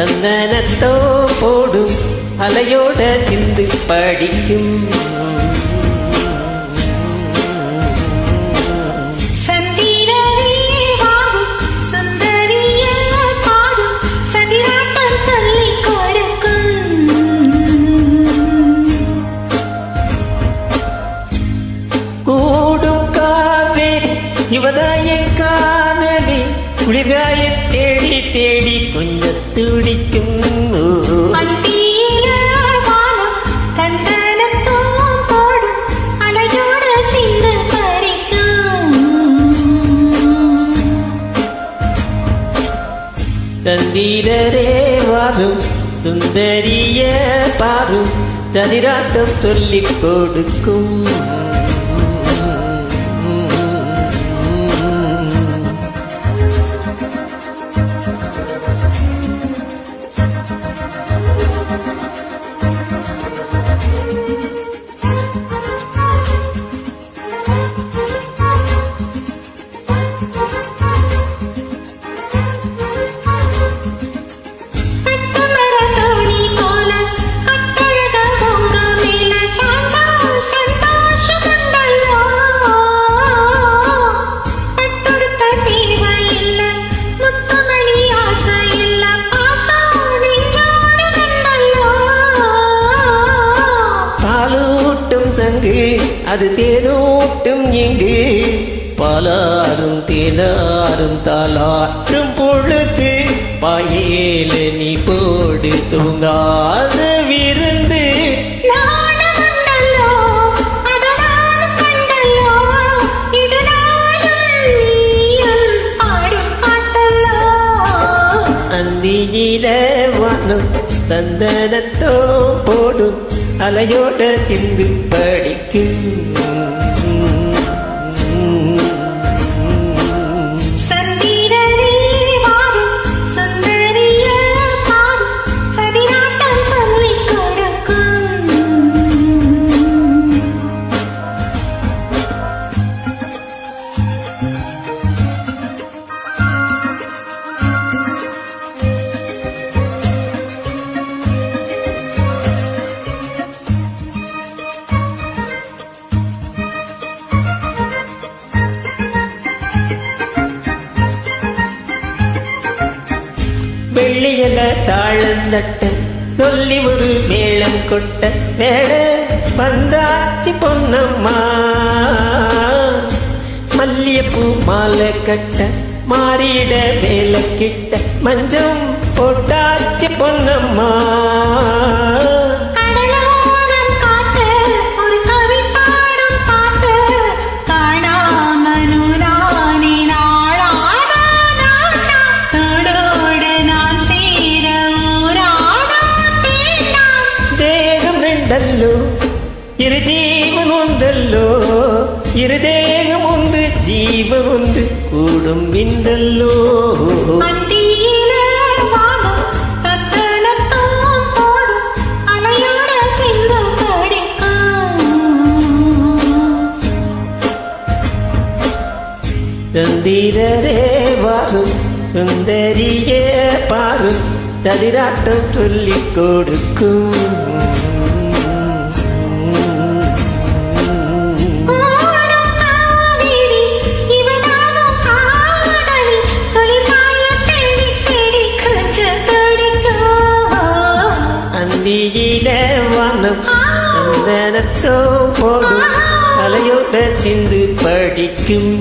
சந்தனத்தோ போடும் அலையோட சிந்து படிக்கும். இவதாய காதலி குளிர்காய தேடி தேடி கொஞ்சம் துடிக்கும். சந்திரரே வாரும் சுந்தரிய பாரும் சதிராட்டம் சொல்லிக் கொடுக்கும். அது தேனூட்டும் இங்கு பாலாரும் தேனாரும் தாலாட்டும் பொழுது பாயேல நீ போடு தூங்காத விருந்து. அந்தியில வானம் தந்தனத்தோ போடும் அலையோட சிந்து படிக்கும். வெள்ளியல தாழந்தட்ட சொல்லி ஒரு மேளம் கொட்ட வேட வந்தாச்சி பொன்னம்மா. மல்லியப்பூ மாலை கட்ட மாறிட வேலை கிட்ட மஞ்சம் போட்டாச்சி பொன்னம்மா. இரு ஜீவன் ஒன்றல்லோ இரு தேகம் ஒன்று ஜீவன் ஒன்று கூடும் விண்டல்லோ. சந்திரரே வாரும் சுந்தரியே பாரும் சதிராட்டம் சொல்லிக் கொடுக்கும். அந்தியில வானம் சந்தனத்தோ போடும் அலையோட சிந்து படிக்கும்.